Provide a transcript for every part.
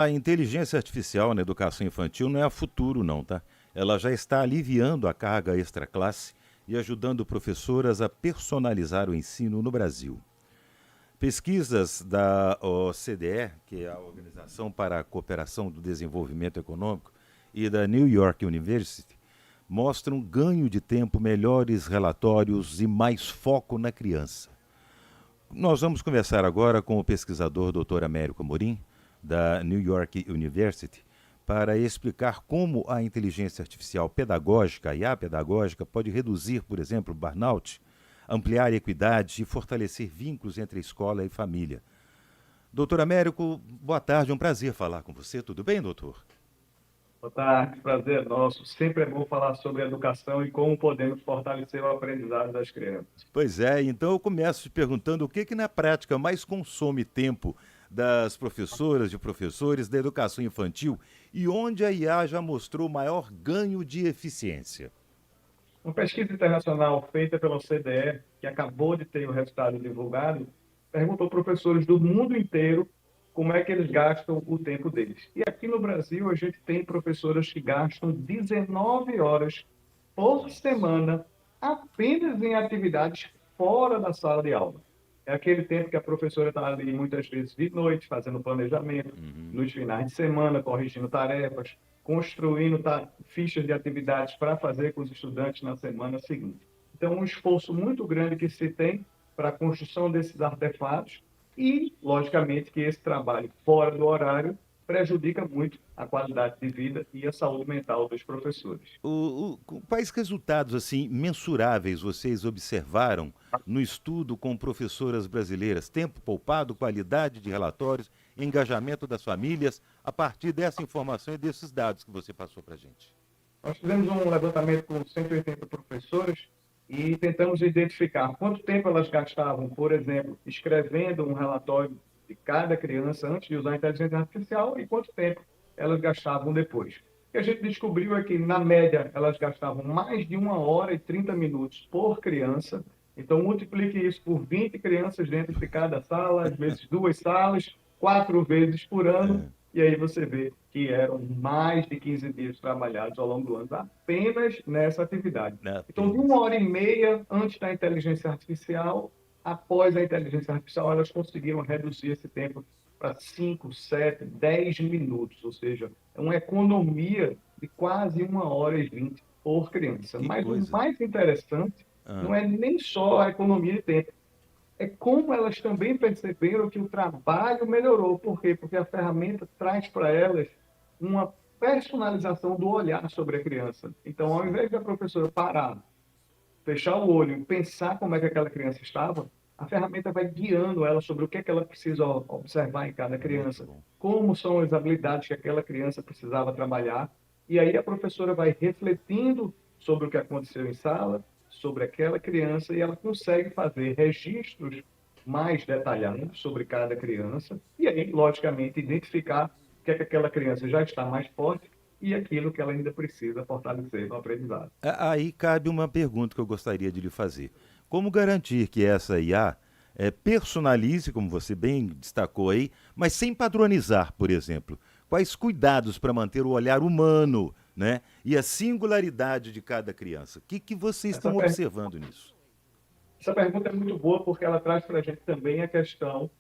A inteligência artificial na educação infantil não é a futuro, não, tá? Ela já está aliviando a carga extraclasse e ajudando professoras a personalizar o ensino no Brasil. Pesquisas da OCDE, que é a Organização para a Cooperação do Desenvolvimento Econômico, e da New York University, mostram ganho de tempo, melhores relatórios e mais foco na criança. Nós vamos conversar agora com o pesquisador Dr. Américo Amorim, da New York University, para explicar como a inteligência artificial pedagógica, a IA pedagógica, pode reduzir, por exemplo, o burnout, ampliar a equidade e fortalecer vínculos entre a escola e família. Doutor Américo, boa tarde, é um prazer falar com você. Tudo bem, doutor? Boa tarde, prazer é nosso. Sempre é bom falar sobre educação e como podemos fortalecer o aprendizado das crianças. Pois é, então eu começo te perguntando o que na prática mais consome tempo das professoras e professores da educação infantil e onde a IA já mostrou maior ganho de eficiência. Uma pesquisa internacional feita pela OCDE, que acabou de ter o resultado divulgado, perguntou a professores do mundo inteiro como é que eles gastam o tempo deles. E aqui no Brasil, a gente tem professoras que gastam 19 horas por Nossa. semana apenas em atividades fora da sala de aula. É aquele tempo que a professora está ali muitas vezes de noite, fazendo planejamento, Uhum. nos finais de semana, corrigindo tarefas, construindo fichas de atividades para fazer com os estudantes na semana seguinte. Então, um esforço muito grande que se tem para a construção desses artefatos e, logicamente, que esse trabalho fora do horário prejudica muito a qualidade de vida e a saúde mental dos professores. Quais resultados assim mensuráveis vocês observaram no estudo com professoras brasileiras? Tempo poupado, qualidade de relatórios, engajamento das famílias, a partir dessa informação e desses dados que você passou para a gente. Nós fizemos um levantamento com 180 professoras e tentamos identificar quanto tempo elas gastavam, por exemplo, escrevendo um relatório de cada criança antes de usar a inteligência artificial e quanto tempo elas gastavam depois. O que a gente descobriu é que, na média, elas gastavam mais de 1 hora e 30 minutos por criança. Então, multiplique isso por 20 crianças dentro de cada sala, às vezes 2 salas, 4 vezes por ano, É, e aí você vê que eram mais de 15 dias trabalhados ao longo do ano apenas nessa atividade. Então, de apenas. 1 hora e meia antes da inteligência artificial, após a inteligência artificial, elas conseguiram reduzir esse tempo para 5, 7, 10 minutos, ou seja, é uma economia de quase 1 hora e 20 por criança. Que Mas o coisa. mais interessante Ah, não é nem só a economia de tempo, é como elas também perceberam que o trabalho melhorou. Por quê? Porque a ferramenta traz para elas uma personalização do olhar sobre a criança. Então, ao sim. invés da professora parar, fechar o olho e pensar como é que aquela criança estava, a ferramenta vai guiando ela sobre o que é que ela precisa observar em cada Muito criança, bom. como são as habilidades que aquela criança precisava trabalhar, e aí a professora vai refletindo sobre o que aconteceu em sala, sobre aquela criança, e ela consegue fazer registros mais detalhados sobre cada criança, e aí, logicamente, identificar o que é que aquela criança já está mais forte e aquilo que ela ainda precisa fortalecer no aprendizado. Aí cabe uma pergunta que eu gostaria de lhe fazer. Como garantir que essa IA personalize, como você bem destacou aí, mas sem padronizar, por exemplo? Quais cuidados para manter o olhar humano, né, e a singularidade de cada criança? O que vocês Essa, estão per observando nisso? Essa pergunta é muito boa porque ela traz para a gente também a questão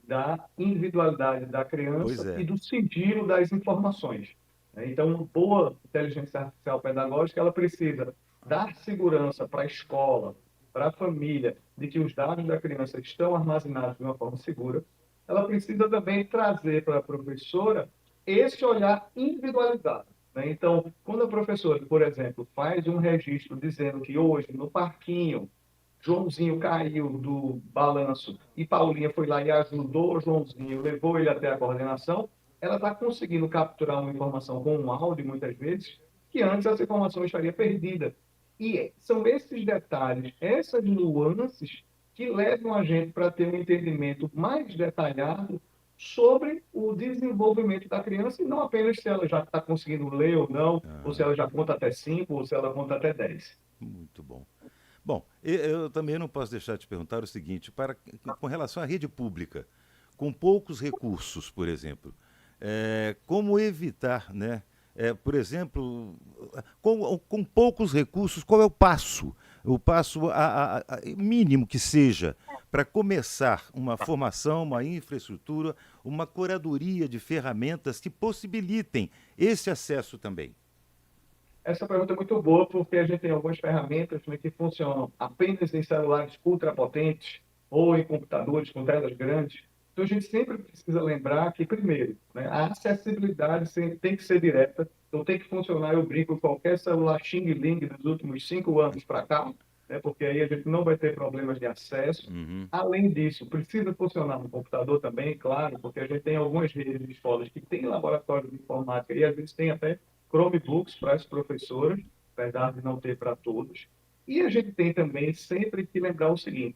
da individualidade da Pois criança e é. do sigilo das informações. Então, uma boa inteligência artificial pedagógica, ela precisa dar segurança para a escola, para a família, de que os dados da criança estão armazenados de uma forma segura. Ela precisa também trazer para a professora esse olhar individualizado, né? Então, quando a professora, por exemplo, faz um registro dizendo que hoje, no parquinho, Joãozinho caiu do balanço e Paulinha foi lá e ajudou o Joãozinho, levou ele até a coordenação, ela está conseguindo capturar uma informação com um áudio, muitas vezes, que antes essa informação estaria perdida. E são esses detalhes, essas nuances, que levam a gente para ter um entendimento mais detalhado sobre o desenvolvimento da criança, e não apenas se ela já está conseguindo ler ou não, ou se Aham, ela já conta até 5, ou se ela conta até 10. muito bom. Bom, eu também não posso deixar de te perguntar o seguinte, com relação à rede pública, com poucos recursos, por exemplo, Como evitar, né? Por exemplo, com poucos recursos, qual é o passo? O passo mínimo que seja para começar uma formação, uma infraestrutura, uma curadoria de ferramentas que possibilitem esse acesso também. Essa pergunta é muito boa, porque a gente tem algumas ferramentas, né, que funcionam apenas em celulares ultrapotentes ou em computadores com telas grandes. Então, a gente sempre precisa lembrar que, primeiro, né, a acessibilidade tem que ser direta, então tem que funcionar, eu brinco, qualquer celular Xing Ling dos últimos 5 anos para cá, né, porque aí a gente não vai ter problemas de acesso. Uhum. Além disso, precisa funcionar no computador também, claro, porque a gente tem algumas redes de escolas que têm laboratórios de informática e às vezes tem até Chromebooks para as professoras, apesar de não ter para todos. E a gente tem também sempre que lembrar o seguinte: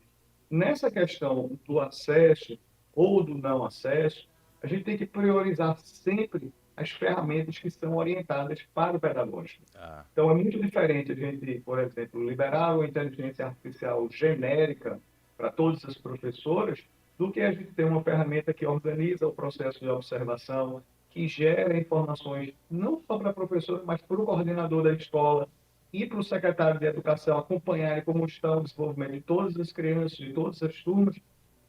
nessa questão do acesso ou do não acesso, a gente tem que priorizar sempre as ferramentas que são orientadas para o pedagógico. Ah, Então, é muito diferente a gente, por exemplo, liberar uma inteligência artificial genérica para todas as professoras, do que a gente ter uma ferramenta que organiza o processo de observação, que gera informações não só para a professora, mas para o coordenador da escola e para o secretário de educação acompanharem como está o desenvolvimento de todas as crianças, de todas as turmas,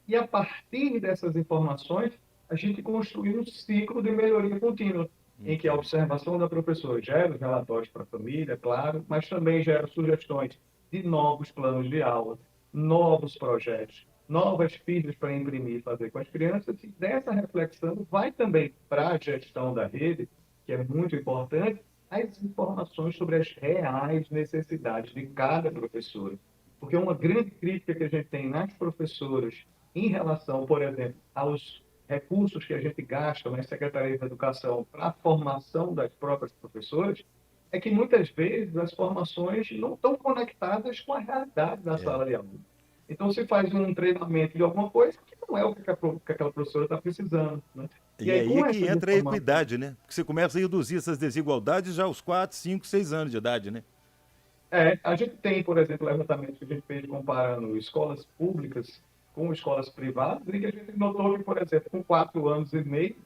e a partir dessas informações, a gente construir um ciclo de melhoria contínua, em que a observação da professora gera os relatórios para a família, claro, mas também gera sugestões de novos planos de aula, novos projetos, novas fichas para imprimir e fazer com as crianças, e dessa reflexão vai também para a gestão da rede, que é muito importante, as informações sobre as reais necessidades de cada professora. Porque uma grande crítica que a gente tem nas professoras em relação, por exemplo, aos recursos que a gente gasta nas secretarias de educação para a formação das próprias professoras, é que muitas vezes as formações não estão conectadas com a realidade da sala de aula. Então, se faz um treinamento de alguma coisa que não é o que aquela professora está precisando. Né? E aí, aí é com que essas entra a informações, equidade, né? Porque você começa a reduzir essas desigualdades já aos 4, 5, 6 anos de idade, né? a gente tem, por exemplo, levantamentos que a gente fez comparando escolas públicas com escolas privadas, e que a gente notou que, por exemplo, com 4 anos e meio,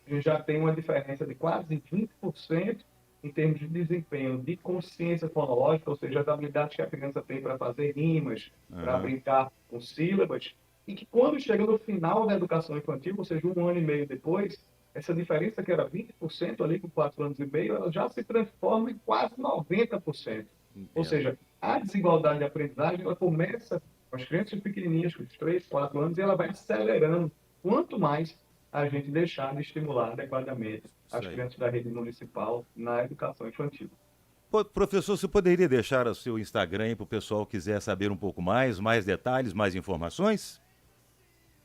a gente já tem uma diferença de quase 20% em termos de desempenho de consciência fonológica, ou seja, as habilidades que a criança tem para fazer rimas, para brincar com sílabas, e que quando chega no final da educação infantil, ou seja, 1 ano e meio depois, essa diferença que era 20% ali com 4 anos e meio, ela já se transforma em quase 90%. Ou Entendo. seja, a desigualdade de aprendizagem, ela começa com as crianças pequenininhas, com 3, 4 anos, e ela vai acelerando quanto mais a gente deixar de estimular adequadamente as Isso aí. crianças da rede municipal na educação infantil. Professor, você poderia deixar o seu Instagram aí para o pessoal que quiser saber um pouco mais detalhes, mais informações?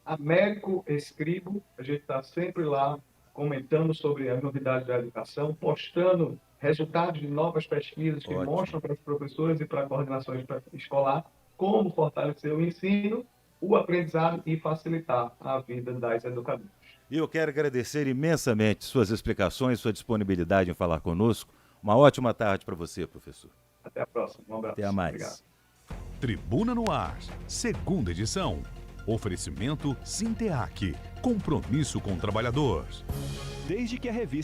Américo Escribo, a gente está sempre lá comentando sobre as novidades da educação, postando resultados de novas pesquisas que Ótimo. mostram para os professores e para a coordenação escolar como fortalecer o ensino, o aprendizado e facilitar a vida das educadoras. E eu quero agradecer imensamente suas explicações, sua disponibilidade em falar conosco. Uma ótima tarde para você, professor. Até a próxima. Um abraço. Até a Obrigado. mais. Tribuna no Ar, segunda edição. Oferecimento Sinteac, compromisso com o trabalhador. Desde que a revista